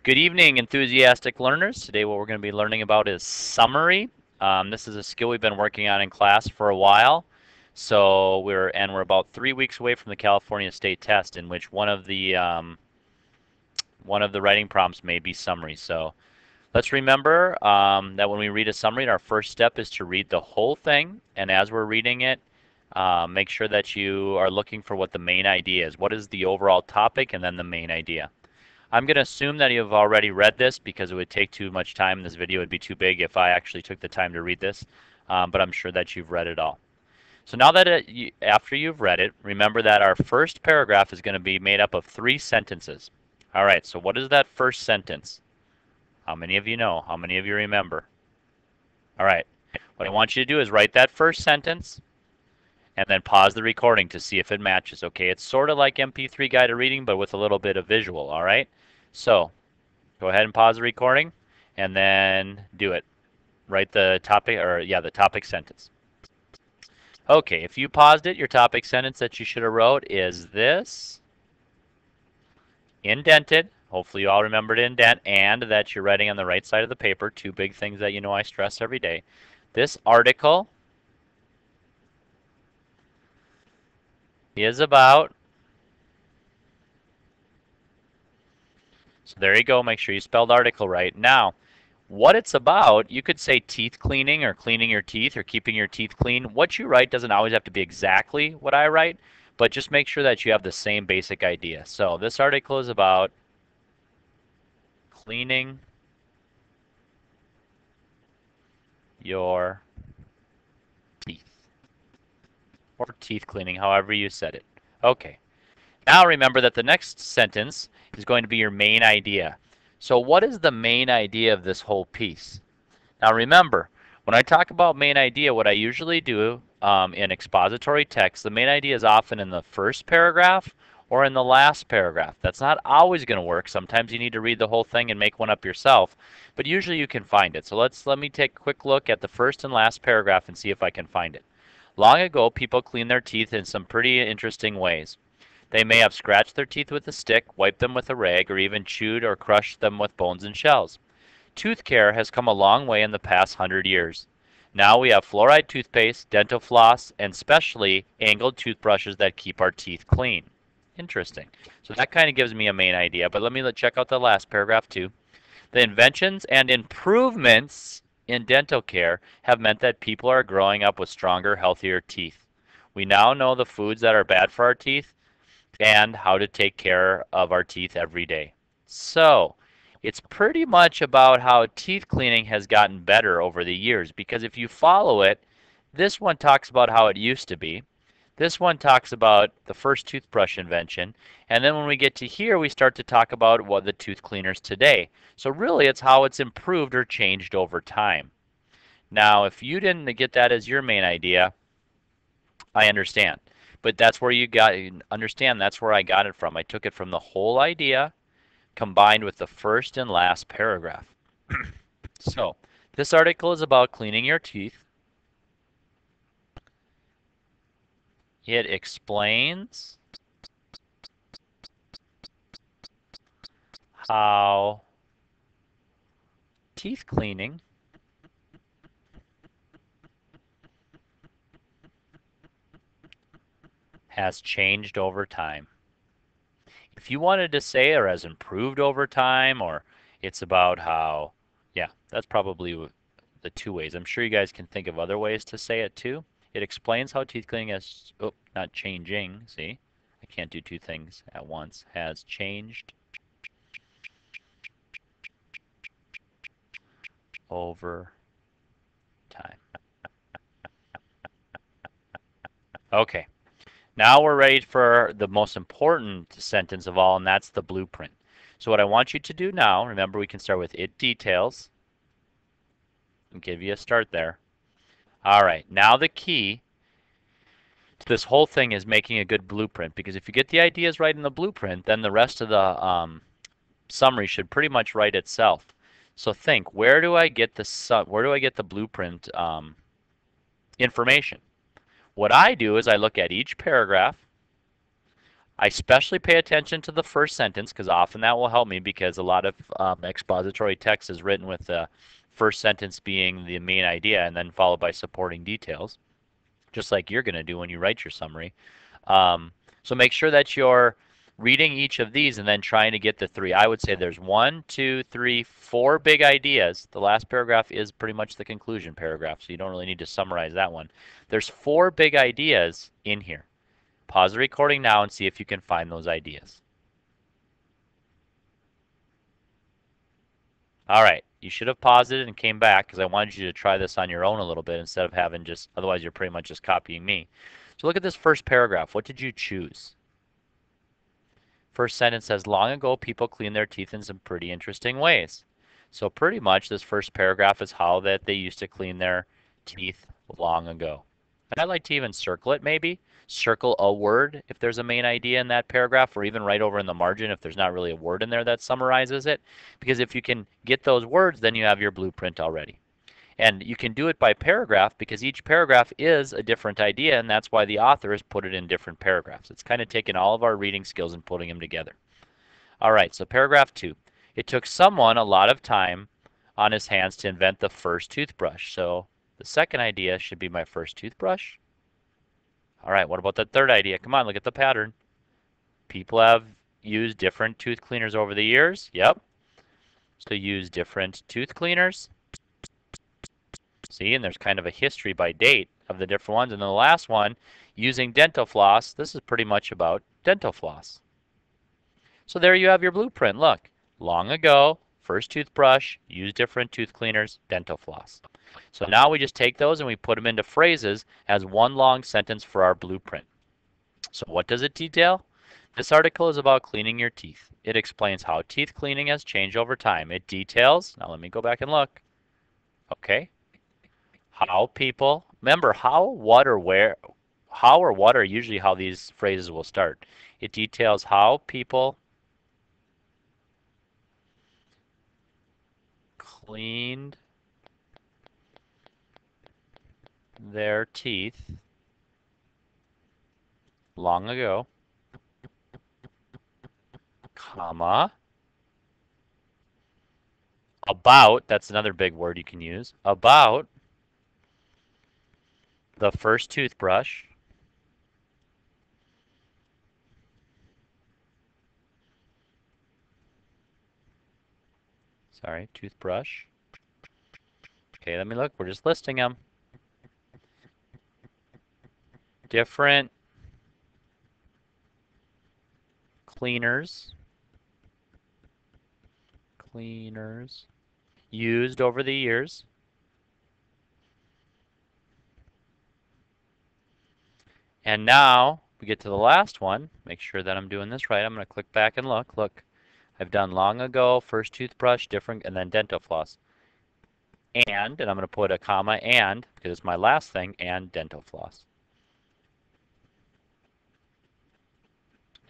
Good evening, enthusiastic learners. Today what we're going to be learning about is summary. This is a skill we've been working on in class for a while. So we're about 3 weeks away from the California State Test, in which one of the writing prompts may be summary. So let's remember that when we read a summary, our first step is to read the whole thing, and as we're reading it, make sure that you are looking for what the main idea is. What is the overall topic, and then the main idea. I'm going to assume that you've already read this because it would take too much time. This video would be too big if I actually took the time to read this, but I'm sure that you've read it all. So now that after you've read it, remember that our first paragraph is going to be made up of 3 sentences. All right, so what is that first sentence? How many of you know? How many of you remember? All right, what I want you to do is write that first sentence and then pause the recording to see if it matches. Okay, it's sort of like MP3 guided reading, but with a little bit of visual, all right? So go ahead and pause the recording and then do it. Write the topic, the topic sentence. Okay, if you paused it, your topic sentence that you should have wrote is this. Indented. Hopefully you all remember to indent, and that you're writing on the right side of the paper. 2 big things that you know I stress every day. This article is about. So there you go. Make sure you spelled article right. Now, what it's about, you could say teeth cleaning or cleaning your teeth or keeping your teeth clean. What you write doesn't always have to be exactly what I write, but just make sure that you have the same basic idea. So this article is about cleaning your teeth, or teeth cleaning, however you said it. Okay. Now remember that the next sentence is going to be your main idea. So what is the main idea of this whole piece? Now remember, when I talk about main idea, what I usually do in expository text, the main idea is often in the first paragraph or in the last paragraph. That's not always going to work. Sometimes you need to read the whole thing and make one up yourself, but usually you can find it. So let me take a quick look at the first and last paragraph and see if I can find it. Long ago, people cleaned their teeth in some pretty interesting ways. They may have scratched their teeth with a stick, wiped them with a rag, or even chewed or crushed them with bones and shells. Tooth care has come a long way in the past 100 years. Now we have fluoride toothpaste, dental floss, and specially angled toothbrushes that keep our teeth clean. Interesting. So that kind of gives me a main idea, but let me check out the last paragraph too. The inventions and improvements in dental care have meant that people are growing up with stronger, healthier teeth. We now know the foods that are bad for our teeth and how to take care of our teeth every day. So it's pretty much about how teeth cleaning has gotten better over the years, because if you follow it, this one talks about how it used to be. This one talks about the first toothbrush invention, and then when we get to here, we start to talk about what the tooth cleaners today. So really, it's how it's improved or changed over time. Now, if you didn't get that as your main idea, I understand. But that's where understand that's where I got it from. I took it from the whole idea combined with the first and last paragraph. So, this article is about cleaning your teeth. It explains how teeth cleaning has changed over time. If you wanted to say or has improved over time, or it's about how, yeah, that's probably the 2 ways. I'm sure you guys can think of other ways to say it too. It explains how teeth cleaning has, not changing, see? I can't do 2 things at once. Has changed over time. Okay. Now we're ready for the most important sentence of all, and that's the blueprint. So what I want you to do now, remember we can start with it details. I'll give you a start there. All right, now the key to this whole thing is making a good blueprint, because if you get the ideas right in the blueprint, then the rest of the summary should pretty much write itself. So think, where do I get the blueprint information? What I do is I look at each paragraph, I especially pay attention to the first sentence because often that will help me because a lot of expository text is written with the first sentence being the main idea and then followed by supporting details, just like you're going to do when you write your summary. Um, so make sure that you're reading each of these and then trying to get the three. I would say there's 1, 2, 3, 4 big ideas. The last paragraph is pretty much the conclusion paragraph, so you don't really need to summarize that one. There's 4 big ideas in here. Pause the recording now and see if you can find those ideas. All right, you should have paused it and came back because I wanted you to try this on your own a little bit instead of having just, otherwise you're pretty much just copying me. So look at this first paragraph. What did you choose? First sentence says, long ago people cleaned their teeth in some pretty interesting ways. So pretty much this first paragraph is how that they used to clean their teeth long ago. And I'd like to even circle it maybe. Circle a word if there's a main idea in that paragraph, or even right over in the margin if there's not really a word in there that summarizes it. Because if you can get those words, then you have your blueprint already. And you can do it by paragraph because each paragraph is a different idea, and that's why the author has put it in different paragraphs. It's kind of taken all of our reading skills and putting them together. All right, so paragraph 2. It took someone a lot of time on his hands to invent the first toothbrush. So the second idea should be my first toothbrush. All right, what about the third idea? Come on, look at the pattern. People have used different tooth cleaners over the years. Yep. So use different tooth cleaners. See, and there's kind of a history by date of the different ones. And then the last one, using dental floss. This is pretty much about dental floss. So there you have your blueprint. Look, long ago, first toothbrush, use different tooth cleaners, dental floss. So now we just take those and we put them into phrases as one long sentence for our blueprint. So what does it detail? This article is about cleaning your teeth. It explains how teeth cleaning has changed over time. It details, now let me go back and look. Okay, how people, remember how, what, or where, how or what are usually how these phrases will start. It details how people cleaned their teeth long ago, comma, about, that's another big word you can use, about the first toothbrush toothbrush. Okay, let me look. We're just listing them. Different cleaners used over the years. And now we get to the last one. Make sure that I'm doing this right. I'm going to click back and look. Look, I've done long ago, first toothbrush, different, and then dental floss. And I'm going to put a comma and, because it's my last thing, and dental floss.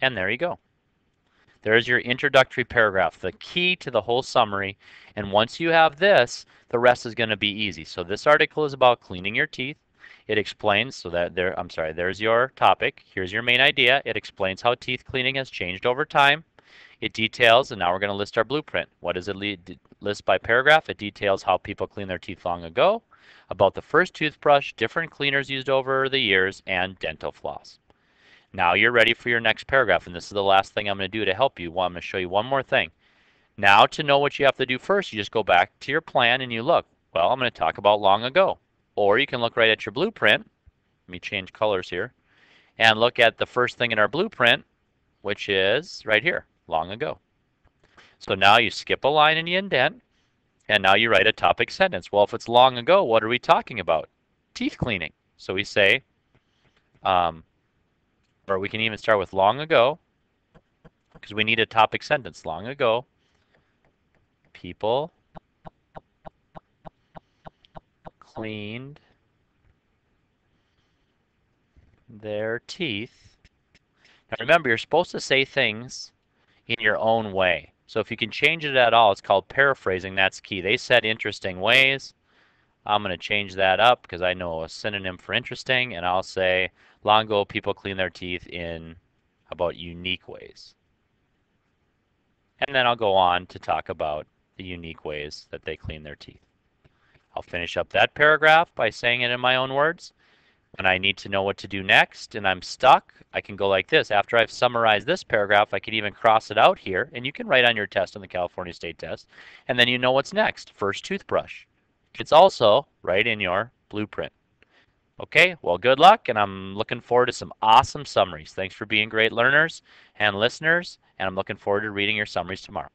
And there you go. There's your introductory paragraph, the key to the whole summary. And once you have this, the rest is going to be easy. So this article is about cleaning your teeth. It explains, so that there, I'm sorry, there's your topic. Here's your main idea. It explains how teeth cleaning has changed over time. It details, and now we're going to list our blueprint. What does it list by paragraph? It details how people clean their teeth long ago, about the first toothbrush, different cleaners used over the years, and dental floss. Now you're ready for your next paragraph, and this is the last thing I'm going to do to help you. Well, I'm going to show you one more thing. Now to know what you have to do first, you just go back to your plan and you look. Well, I'm going to talk about long ago. Or you can look right at your blueprint. Let me change colors here. And look at the first thing in our blueprint, which is right here, long ago. So now you skip a line and you indent, and now you write a topic sentence. Well, if it's long ago, what are we talking about? Teeth cleaning. So we say, or we can even start with long ago, because we need a topic sentence. Long ago, people cleaned their teeth. Now remember, you're supposed to say things in your own way. So if you can change it at all, it's called paraphrasing. That's key. They said interesting ways. I'm going to change that up because I know a synonym for interesting, and I'll say long ago people clean their teeth in about unique ways. And then I'll go on to talk about the unique ways that they clean their teeth. I'll finish up that paragraph by saying it in my own words. When I need to know what to do next and I'm stuck, I can go like this. After I've summarized this paragraph, I could even cross it out here, and you can write on your test on the California State Test, and then you know what's next. First toothbrush. It's also right in your blueprint. Okay, well, good luck, and I'm looking forward to some awesome summaries. Thanks for being great learners and listeners, and I'm looking forward to reading your summaries tomorrow.